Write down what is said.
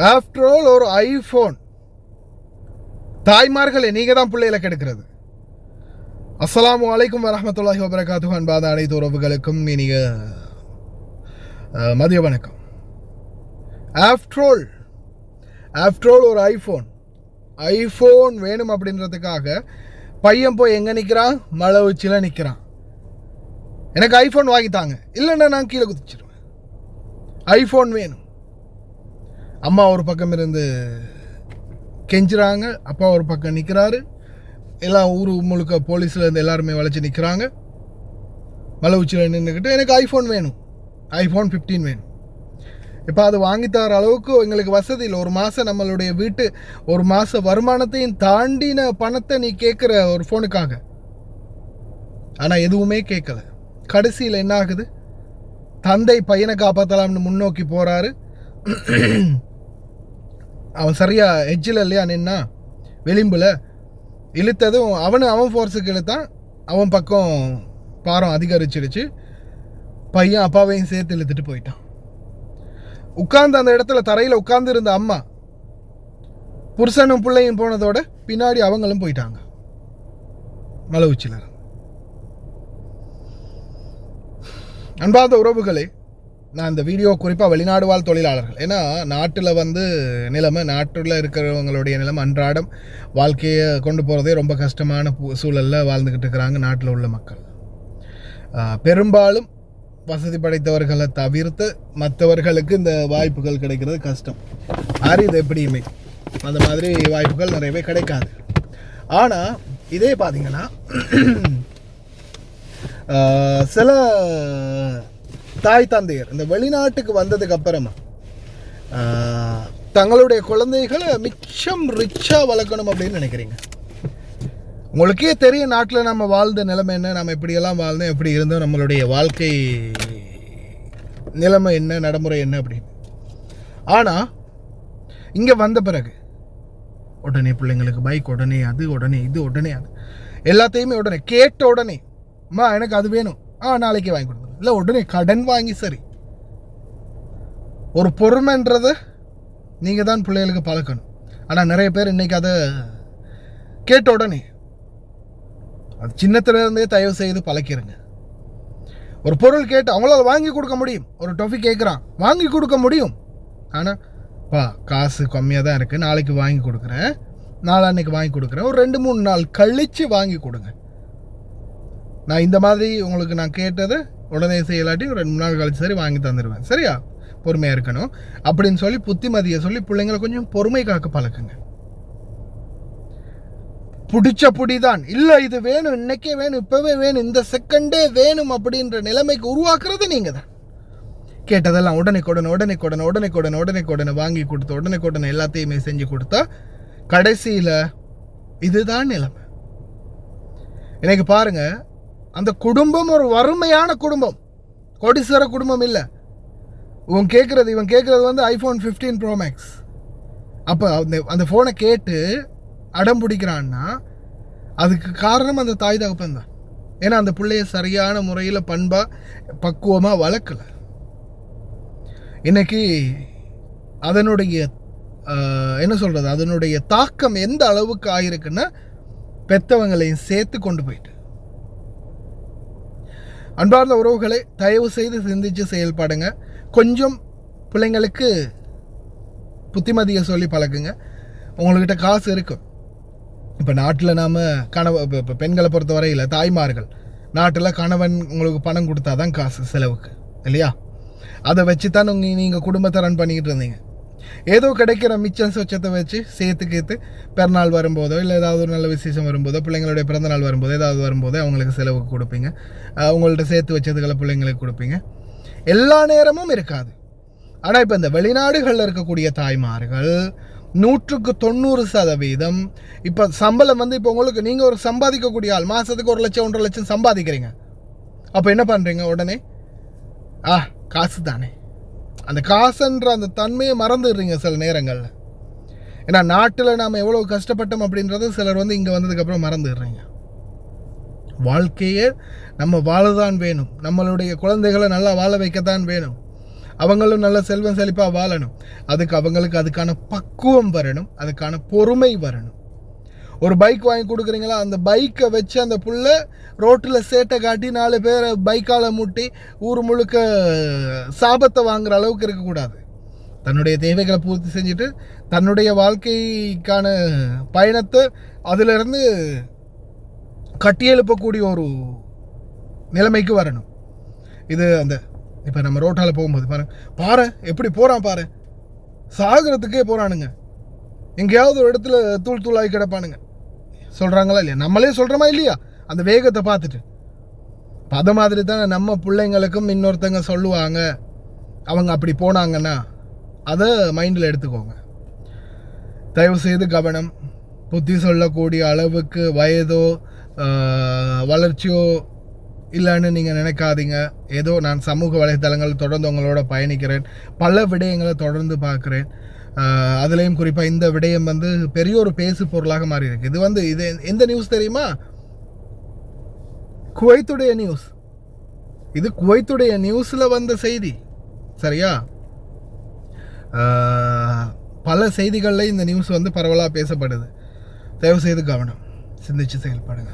After all ஒரு iPhone. தாய்மார்களே, நீங்கள் தான் பிள்ளைகளை கெடுக்கிறது. அஸ்ஸலாமு அலைக்கும் வரஹ்மத்துல்லாஹி வபரகாத்துஹு. அன்பாத அனைத்து உறவுகளுக்கும் இனிய மதிய வணக்கம். ஆஃப்டர் ஆல் ஒரு ஐஃபோன் வேணும் அப்படின்றதுக்காக பையன் போய் எங்கே நிற்கிறான்? மலை உச்சியில் நிற்கிறான். எனக்கு ஐஃபோன் வாங்கித்தாங்க, இல்லைன்னா நான் கீழே குதிச்சிருவேன். ஐஃபோன் வேணும். அம்மா ஒரு பக்கம் இருந்து கெஞ்சுறாங்க, அப்பா ஒரு பக்கம் நிற்கிறாரு. எல்லாம் ஊர் முழுக்க போலீஸில் இருந்து எல்லாருமே வளைச்சி நிற்கிறாங்க. மலை உச்சியில் நின்றுக்கிட்டு எனக்கு ஐஃபோன் வேணும், ஐஃபோன் 15 வேணும். இப்போ அது வாங்கித்தர அளவுக்கு எங்களுக்கு வசதி இல்லை. ஒரு மாதம் நம்மளுடைய வீட்டு ஒரு மாத வருமானத்தையும் தாண்டின பணத்தை நீ கேட்குற ஒரு ஃபோனுக்காக. ஆனால் எதுவுமே கேட்கல. கடைசியில் என்ன ஆகுது? தந்தை பையனை காப்பாற்றலாம்னு முன்னோக்கி போகிறாரு. அவன் சரியாக எட்ஜில் இல்லையா நின்னா, விளிம்பில் இழுத்ததும் அவன் ஃபோர்ஸுக்கு இழுத்தான். அவன் பக்கம் பாரம் அதிகரிச்சிடுச்சு. பையன் அப்பாவையும் சேர்த்து இழுத்துட்டு போயிட்டான். உட்கார்ந்து அந்த இடத்துல தரையில் உட்கார்ந்து இருந்த அம்மா புருஷனும் பிள்ளையும் போனதோட பின்னாடி அவங்களும் போயிட்டாங்க மலை உச்சியில். அன்பார்ந்த உறவுகளே, நான் இந்த வீடியோ குறிப்பாக வெளிநாடு வாழ் தொழிலாளர்கள், ஏன்னா நாட்டில் நிலைமை, நாட்டில் இருக்கிறவங்களுடைய நிலைமை, அன்றாடம் வாழ்க்கையை கொண்டு போகிறதே ரொம்ப கஷ்டமான சூழலில் வாழ்ந்துக்கிட்டு இருக்கிறாங்க நாட்டில் உள்ள மக்கள். பெரும்பாலும் வசதி படைத்தவர்களை தவிர்த்து மற்றவர்களுக்கு இந்த வாய்ப்புகள் கிடைக்கிறது கஷ்டம். இது எப்படியுமே அந்த மாதிரி வாய்ப்புகள் நிறையவே கிடைக்காது. ஆனால் இதே பார்த்தீங்கன்னா சில தாய் தந்தையர் இந்த வெளிநாட்டுக்கு வந்ததுக்கு அப்புறமா தங்களுடைய குழந்தைகளை மிச்சம் ரிச்சாக வளர்க்கணும் அப்படின்னு நினைக்கிறீங்க. உங்களுக்கே தெரியும் நாட்டில் நம்ம வாழ்ந்த நிலைமை என்ன, நம்ம எப்படியெல்லாம் வாழ்ந்தோம், எப்படி இருந்தோம், நம்மளுடைய வாழ்க்கை நிலைமை என்ன, நடைமுறை என்ன அப்படின்னு. ஆனால் இங்கே வந்த பிறகு உடனே பிள்ளைங்களுக்கு பைக், உடனே அது, உடனே இது, உடனே அது, எல்லாத்தையுமே உடனே கேட்ட உடனே அம்மா எனக்கு அது வேணும், நாளைக்கு வாங்கி கொடுங்க, இல்லை உடனே கடன் வாங்கி. சரி, ஒரு பொறுமைன்றதை நீங்கள் தான் பிள்ளைகளுக்கு பழக்கணும். ஆனால் நிறைய பேர் இன்றைக்கி அதை கேட்ட உடனே, அது சின்னத்திலேருந்தே தயவு செய்து பழக்கிடுங்க. ஒரு பொருள் கேட்டு அவங்களால வாங்கி கொடுக்க முடியும். ஒரு டொஃபி கேட்குறான், வாங்கி கொடுக்க முடியும். ஆனால் காசு கம்மியாக தான் இருக்குது, நாளைக்கு வாங்கி கொடுக்குறேன், நாளான்னைக்கு வாங்கி கொடுக்குறேன், ஒரு 2-3 நாள் கழித்து வாங்கி கொடுங்க. நான் இந்த மாதிரி உங்களுக்கு நான் கேட்டதை உடனே செய்யலாட்டி ஒரு 2-3 நாள் கழிச்சு சரி வாங்கி தந்துடுவேன், சரியா, பொறுமையாக இருக்கணும் அப்படின்னு சொல்லி புத்திமதியை சொல்லி பிள்ளைங்களை கொஞ்சம் பொறுமை காக்க பழக்குங்க. பிடிச்ச புடிதான், இல்லை இது வேணும், இன்னைக்கே வேணும், இப்போவே வேணும், இந்த செகண்டே வேணும் அப்படின்ற நிலைமைக்கு உருவாக்குறது நீங்கள் தான். கேட்டதெல்லாம் உடனே கொடனை வாங்கி கொடுத்து உடனே எல்லாத்தையுமே செஞ்சு கொடுத்தா கடைசியில் இதுதான் நிலைமை. இன்னைக்கு பாருங்க, அந்த குடும்பம் ஒரு வறுமையான குடும்பம், கோடீஸ்வர குடும்பம் இல்லை. இவன் கேட்குறது ஐஃபோன் 15 Pro Max. அப்போ அந்த ஃபோனை கேட்டு அடம் பிடிக்கிறான்னா அதுக்கு காரணம் அந்த தாய் தகப்பன் தான். ஏன்னா அந்த பிள்ளைய சரியான முறையில் பண்பாக பக்குவமாக வளர்க்கலை. இன்னைக்கு அதனுடைய அதனுடைய தாக்கம் எந்த அளவுக்கு ஆகிருக்குன்னா பெற்றவங்களையும் சேர்த்து கொண்டு போயிட்டு. அன்பார்ந்த உறவுகளை, தயவு செய்து சிந்திச்சு செயல்படுங்க. கொஞ்சம் பிள்ளைங்களுக்கு புத்திமதியை சொல்லி பழக்குங்க. உங்கள்கிட்ட காசு இருக்கும். இப்போ நாட்டில் நாம் இப்போ பெண்களை பொறுத்த வரையில் தாய்மார்கள், நாட்டில் கணவன் உங்களுக்கு பணம் கொடுத்தா தான் காசு செலவுக்கு, இல்லையா? அதை வச்சு தான் நீங்கள் குடும்பத்தை ரன் பண்ணிக்கிட்டு இருந்தீங்க. ஏதோ கிடைக்கிற மிச்சம் சொச்சத்தை வச்சு சேர்த்து பிறநாள் வரும்போதோ, இல்லை ஏதாவது ஒரு நல்ல விசேஷம் வரும்போதோ, பிள்ளைங்களுடைய பிறந்தநாள் வரும்போதோ, ஏதாவது வரும்போதோ அவங்களுக்கு செலவுக்கு கொடுப்பீங்க. அவங்கள்ட்ட சேர்த்து வச்சதுகளை பிள்ளைங்களுக்கு கொடுப்பீங்க. எல்லா நேரமும் இருக்காது. ஆனால் இப்போ இந்த வெளிநாடுகளில் இருக்கக்கூடிய தாய்மார்கள் 100% இப்போ சம்பளம் இப்போ உங்களுக்கு, நீங்கள் ஒரு சம்பாதிக்கக்கூடிய ஆள், மாதத்துக்கு 1 லட்சம் 1.5 லட்சம் சம்பாதிக்கிறீங்க. அப்போ என்ன பண்ணுறீங்க? உடனே காசு தானே, அந்த காசுன்ற அந்த தன்மையை மறந்துடுறீங்க சில நேரங்களில். ஏன்னா நாட்டில் நாம் எவ்வளோ கஷ்டப்பட்டோம் அப்படின்றது சிலர் இங்கே வந்ததுக்கப்புறம் மறந்துடுறீங்க. வாழ்க்கையே நம்ம வாழதான் வேணும், நம்மளுடைய குழந்தைகளை நல்லா வாழ வைக்கத்தான் வேணும். அவங்களும் நல்ல செல்வம் செழிப்பாக வாழணும். அவங்களுக்கு அதுக்கான பக்குவம் வரணும், அதுக்கான பொறுமை வரணும். ஒரு பைக் வாங்கி கொடுக்குறீங்களா, அந்த பைக்கை வச்சு அந்த புள்ள ரோட்டில் சேட்டை காட்டி 4 பேரை பைக்கால் முட்டி ஊர் முழுக்க சாபத்தை வாங்குற அளவுக்கு இருக்கக்கூடாது. தன்னுடைய தேவைகளை பூர்த்தி செஞ்சுட்டு தன்னுடைய வாழ்க்கைக்கான பயணத்தை அதிலிருந்து கட்டியெழுப்பக்கூடிய ஒரு நிலைமைக்கு வரணும். இது அந்த இப்போ நம்ம ரோட்டால் போகும்போது பாரு எப்படி போகிறான், பாரு சாகிறதுக்கே போகிறானுங்க, எங்கேயாவது ஒரு இடத்துல தூள் தூளாகி கிடப்பானுங்க சொல்கிறாங்களா இல்லையா? நம்மளே சொல்கிறோமா இல்லையா அந்த வேகத்தை பார்த்துட்டு? அது மாதிரி தான் நம்ம பிள்ளைங்களுக்கும் இன்னொருத்தங்க சொல்லுவாங்க, அவங்க அப்படி போனாங்கன்னா அதை மைண்டில் எடுத்துக்கோங்க. தயவுசெய்து கவனம். புத்தி சொல்லக்கூடிய அளவுக்கு வயதோ வளர்ச்சியோ இல்லைன்னு நீங்கள் நினைக்காதீங்க. ஏதோ நான் சமூக வலைத்தளங்கள் தொடர்ந்து உங்களோட பயணிக்கிறேன், பல விடயங்களை தொடர்ந்து பார்க்குறேன். அதுலேயும் குறிப்பாக இந்த விடயம் பெரிய ஒரு பேசு பொருளாக மாறி இருக்கு. இது எந்த நியூஸ் தெரியுமா? குவைத்துடைய நியூஸ். இது குவைத்துடைய நியூஸில் வந்த செய்தி, சரியா? பல செய்திகளில் இந்த நியூஸ் பரவலாக பேசப்படுது. தயவுசெய்து கவனம், சிந்திச்சு செயல்படுங்க.